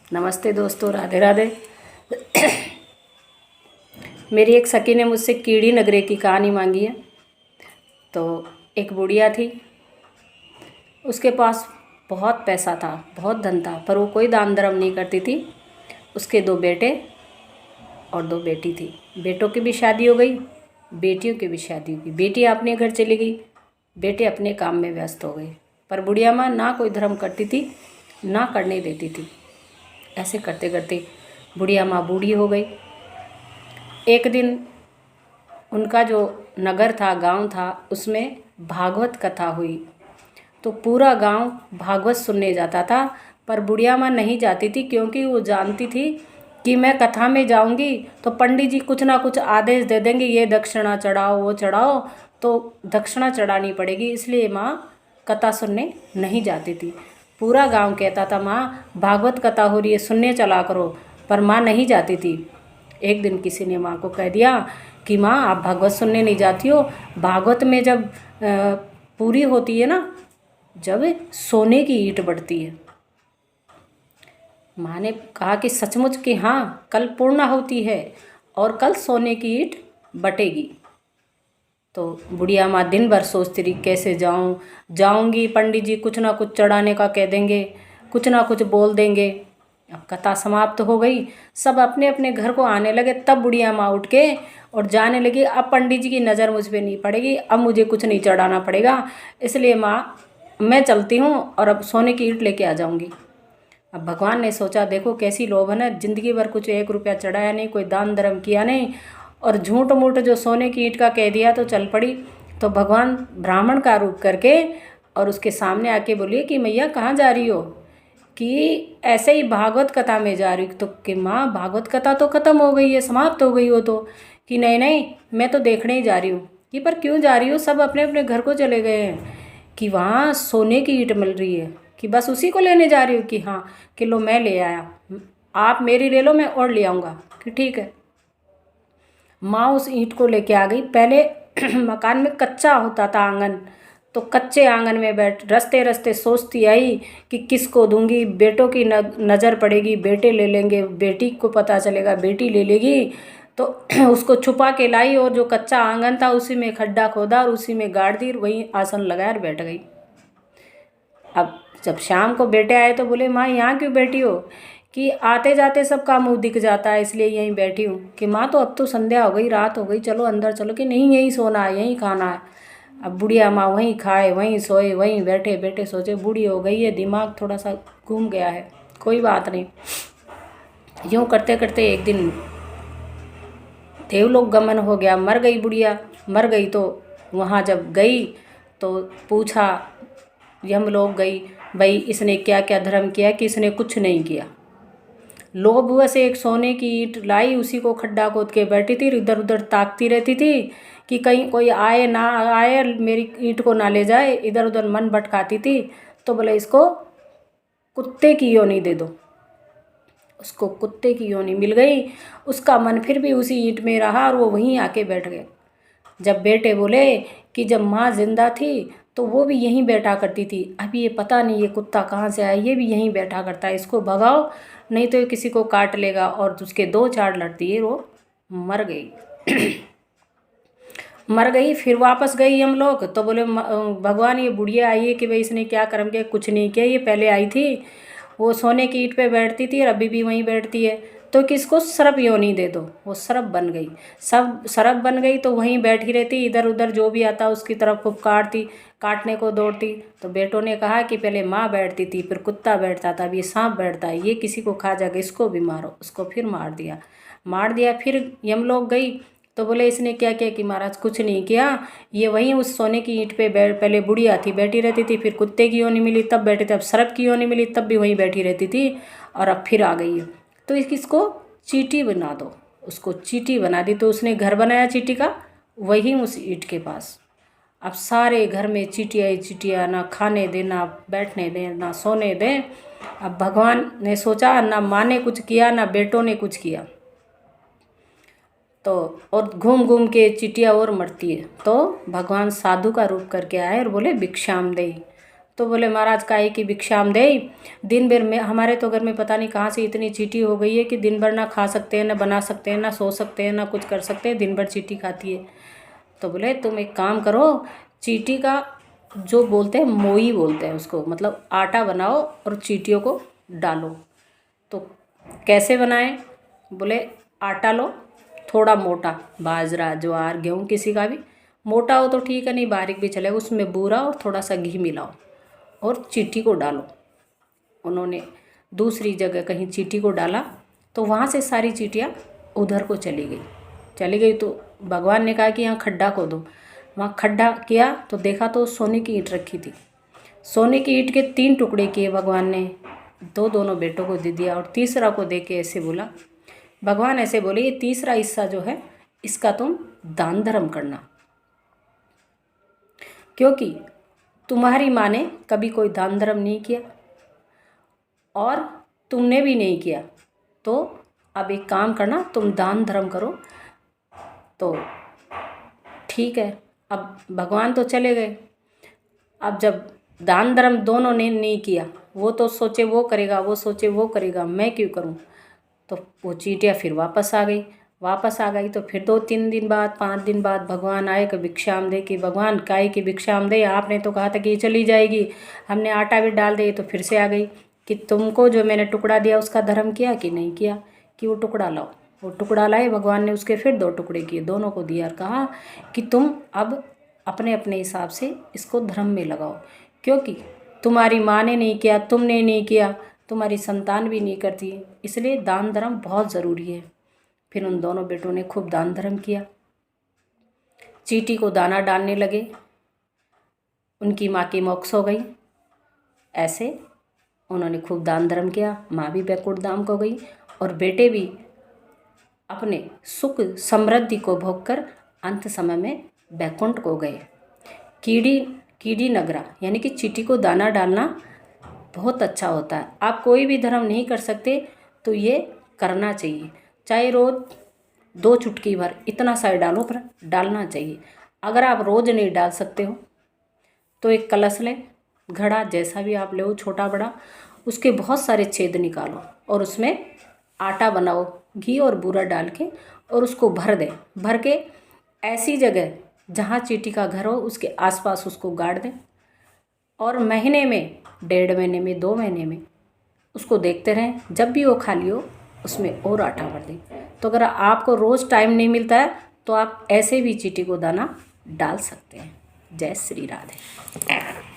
नमस्ते दोस्तों, राधे राधे। मेरी एक सखी ने मुझसे कीड़ी नगरे की कहानी मांगी है। तो एक बुढ़िया थी, उसके पास बहुत पैसा था, बहुत धन था, पर वो कोई दान धर्म नहीं करती थी। उसके 2 बेटे और 2 बेटी थी। बेटों की भी शादी हो गई, बेटियों की भी शादी हो गई। बेटी अपने घर चली गई, बेटे अपने काम में व्यस्त हो गए। पर बुढ़िया माँ ना कोई धर्म करती थी, ना करने देती थी। ऐसे करते करते बुढ़िया माँ बूढ़ी हो गई। एक दिन उनका जो नगर था, गांव था, उसमें भागवत कथा हुई। तो पूरा गांव भागवत सुनने जाता था, पर बुढ़िया माँ नहीं जाती थी, क्योंकि वो जानती थी कि मैं कथा में जाऊंगी तो पंडित जी कुछ ना कुछ आदेश दे देंगे, ये दक्षिणा चढ़ाओ, वो चढ़ाओ, तो दक्षिणा चढ़ानी पड़ेगी। इसलिए माँ कथा सुनने नहीं जाती थी। पूरा गांव कहता था माँ भागवत कथा हो रही है, सुनने चला करो, पर माँ नहीं जाती थी। एक दिन किसी ने माँ को कह दिया कि माँ आप भागवत सुनने नहीं जाती हो। भागवत में जब पूरी होती है ना, जब सोने की ईंट बढ़ती है। माँ ने कहा कि सचमुच कि हाँ, कल पूर्ण होती है और कल सोने की ईंट बटेगी। तो बुढ़िया माँ दिन भर सोचती रही, कैसे जाऊंगी, पंडित जी कुछ ना कुछ चढ़ाने का कह देंगे, कुछ ना कुछ बोल देंगे। अब कथा समाप्त हो गई, सब अपने अपने घर को आने लगे। तब बुढ़िया माँ उठ के और जाने लगी, अब पंडित जी की नज़र मुझ पर नहीं पड़ेगी, अब मुझे कुछ नहीं चढ़ाना पड़ेगा। इसलिए माँ मैं चलती हूँ और अब सोने की ईंट लेके आ जाऊँगी। अब भगवान ने सोचा, देखो कैसी लोभन है, जिंदगी भर कुछ 1 रुपया चढ़ाया नहीं, कोई दान धर्म किया नहीं, और झूठ मूठ जो सोने की ईंट का कह दिया तो चल पड़ी। तो भगवान ब्राह्मण का रूप करके और उसके सामने आके बोलिए कि मैया कहाँ जा रही हो? कि ऐसे ही भागवत कथा में जा रही। तो कि माँ भागवत कथा तो ख़त्म हो गई है, समाप्त हो गई हो। तो कि नहीं नहीं, मैं तो देखने ही जा रही हूँ। कि पर क्यों जा रही हो? सब अपने अपने घर को चले गए हैं। कि वहाँ सोने की ईंट मिल रही है, कि बस उसी को लेने जा रही हूँ। कि हाँ, कि लो मैं ले आया, आप मेरी ले लो, मैं और ले आऊँगा। कि ठीक है। माँ उस ईंट को लेके आ गई। पहले मकान में कच्चा होता था आंगन, तो कच्चे आंगन में बैठ रस्ते रस्ते सोचती आई कि किसको दूंगी। बेटों की नज़र पड़ेगी, बेटे ले लेंगे, बेटी को पता चलेगा, बेटी ले लेगी। तो उसको छुपा के लाई, और जो कच्चा आंगन था उसी में खड्डा खोदा और उसी में गाड़ दी, वहीं आसन लगाया और बैठ गई। अब जब शाम को बेटे आए तो बोले, माँ यहाँ क्यों बैठी हो? कि आते जाते सबका मुंह दिख जाता है, इसलिए यहीं बैठी हूँ। कि माँ तो अब तो संध्या हो गई, रात हो गई, चलो अंदर चलो। कि नहीं, यहीं सोना है, यहीं खाना है। अब बुढ़िया माँ वहीं खाए, वहीं सोए, वहीं बैठे बैठे सोचे, बूढ़ी हो गई है, दिमाग थोड़ा सा घूम गया है, कोई बात नहीं। यूँ करते करते एक दिन देवलोक गमन हो गया, मर गई बुढ़िया। मर गई तो वहाँ जब गई तो पूछा, यमलोक गई, भाई इसने क्या क्या धर्म किया? कि इसने कुछ नहीं किया। लोभवश एक सोने की ईंट लाई, उसी को खड्डा खोद के बैठी थी, इधर उधर ताकती रहती थी कि कहीं कोई आए ना आए, मेरी ईंट को ना ले जाए। इधर उधर मन भटकाती थी। तो बोले इसको कुत्ते की योनि दे दो। उसको कुत्ते की योनि मिल गई। उसका मन फिर भी उसी ईंट में रहा और वो वहीं आके बैठ गए। जब बेटे बोले कि जब माँ जिंदा थी तो वो भी यहीं बैठा करती थी, अभी ये पता नहीं ये कुत्ता कहाँ से आया, ये भी यहीं बैठा करता है, इसको भगाओ नहीं तो ये किसी को काट लेगा। और उसके 2 चार लड़ दिए, वो मर गई। मर गई। फिर वापस गई हम लोग। तो बोले भगवान ये बुढ़िया आई है कि भाई इसने क्या कर्म किया? कुछ नहीं किया, ये पहले आई थी, वो सोने की ईंट पे बैठती थी और अभी भी वहीं बैठती है, तो किसको सर्प योनि दे दो। वो सर्प बन गई। सब सर्प बन गई तो वहीं बैठी रहती, इधर उधर जो भी आता उसकी तरफ फुफकारती, काटने को दौड़ती। तो बेटों ने कहा कि पहले माँ बैठती थी, फिर कुत्ता बैठता था, अब ये सांप बैठता है, ये किसी को खा जाएगा, इसको भी मारो। उसको फिर मार दिया। मार दिया। फिर यमलोक गई तो बोले इसने क्या किया? कि महाराज कुछ नहीं किया, ये वहीं उस सोने की ईंट पे पहले बुढ़िया थी, बैठी रहती थी, फिर कुत्ते की योनि मिली तब बैठी थी, अब सर्प की योनि मिली तब भी वहीं बैठी रहती थी, और अब फिर आ गई है। तो इसको चींटी बना दो। उसको चींटी बना दी। तो उसने घर बनाया चींटी का, वहीं उस ईंट के पास। अब सारे घर में चींटियाँ ही चींटियाँ, ना खाने दे, ना बैठने दे, ना सोने दे। अब भगवान ने सोचा, ना माँ ने कुछ किया ना बेटों ने कुछ किया, तो और घूम घूम के चिटिया और मरती है। तो भगवान साधु का रूप करके आए और बोले भिक्षाम दे। तो बोले महाराज काहे की भिक्षाम दे, दिन भर में हमारे तो घर में पता नहीं कहाँ से इतनी चींटी हो गई है कि दिन भर ना खा सकते हैं, ना बना सकते हैं, ना सो सकते हैं, ना कुछ कर सकते हैं, दिन भर चींटी खाती है। तो बोले तुम एक काम करो, चींटी का जो बोलते हैं मोई बोलते हैं उसको, मतलब आटा बनाओ और चींटियों को डालो। तो कैसे बनाएं? बोले आटा लो थोड़ा मोटा, बाजरा ज्वार गेहूँ किसी का भी, मोटा हो तो ठीक है, नहीं बारीक भी चलेगा, उसमें बूरा और थोड़ा सा घी मिलाओ और चींटी को डालो। उन्होंने दूसरी जगह कहीं चींटी को डाला तो वहाँ से सारी चींटियाँ उधर को चली गई। तो भगवान ने कहा कि यहाँ खड्डा खोदो। वहाँ खड्डा किया तो देखा तो सोने की ईंट रखी थी। सोने की ईंट के 3 टुकड़े किए भगवान ने, दोनों बेटों को दे दिया और तीसरा को दे के ऐसे बोला, भगवान ऐसे बोले ये तीसरा हिस्सा जो है इसका तुम दान धर्म करना, क्योंकि तुम्हारी माँ ने कभी कोई दान धर्म नहीं किया और तुमने भी नहीं किया, तो अब एक काम करना तुम दान धर्म करो। तो ठीक है, अब भगवान तो चले गए। अब जब दान धर्म दोनों ने नहीं किया, वो तो सोचे वो करेगा, वो सोचे वो करेगा, मैं क्यों करूं? तो वो चींटियाँ फिर वापस आ गई। तो फिर 2-3 दिन बाद 5 दिन बाद भगवान आए कि भिक्षाम दे, कि भगवान काहे की भिक्षाम दे, आपने तो कहा था कि ये चली जाएगी, हमने आटा भी डाल दे। तो फिर से आ गई कि तुमको जो मैंने टुकड़ा दिया उसका धर्म किया कि नहीं किया, कि वो टुकड़ा लाओ। वो टुकड़ा लाए, भगवान ने उसके फिर 2 टुकड़े किए, दोनों को दिया और कहा कि तुम अब अपने अपने हिसाब से इसको धर्म में लगाओ, क्योंकि तुम्हारी माँ ने नहीं किया, तुमने नहीं किया, तुम्हारी संतान भी नहीं करती, इसलिए दान धर्म बहुत ज़रूरी है। फिर उन दोनों बेटों ने खूब दान धर्म किया, चींटी को दाना डालने लगे, उनकी माँ की मोक्ष हो गई। ऐसे उन्होंने खूब दान धर्म किया, माँ भी बैकुंठ धाम को गई और बेटे भी अपने सुख समृद्धि को भोगकर अंत समय में बैकुंठ को गए। कीड़ी नगरा यानी कि चींटी को दाना डालना बहुत अच्छा होता है। आप कोई भी धर्म नहीं कर सकते तो ये करना चाहिए, चाहे रोज़ 2 चुटकी भर इतना सा डालो, पर डालना चाहिए। अगर आप रोज़ नहीं डाल सकते हो तो एक कलश लें, घड़ा जैसा भी आप ले, छोटा बड़ा, उसके बहुत सारे छेद निकालो और उसमें आटा बनाओ घी और बूरा डाल के, और उसको भर के ऐसी जगह जहाँ चींटी का घर हो उसके आसपास उसको गाड़ दें, और महीने में 1.5 महीने में 2 महीने में उसको देखते रहें, जब भी वो खाली हो उसमें और आटा भर दें। तो अगर आपको रोज़ टाइम नहीं मिलता है तो आप ऐसे भी चींटी को दाना डाल सकते हैं। जय श्री राधे।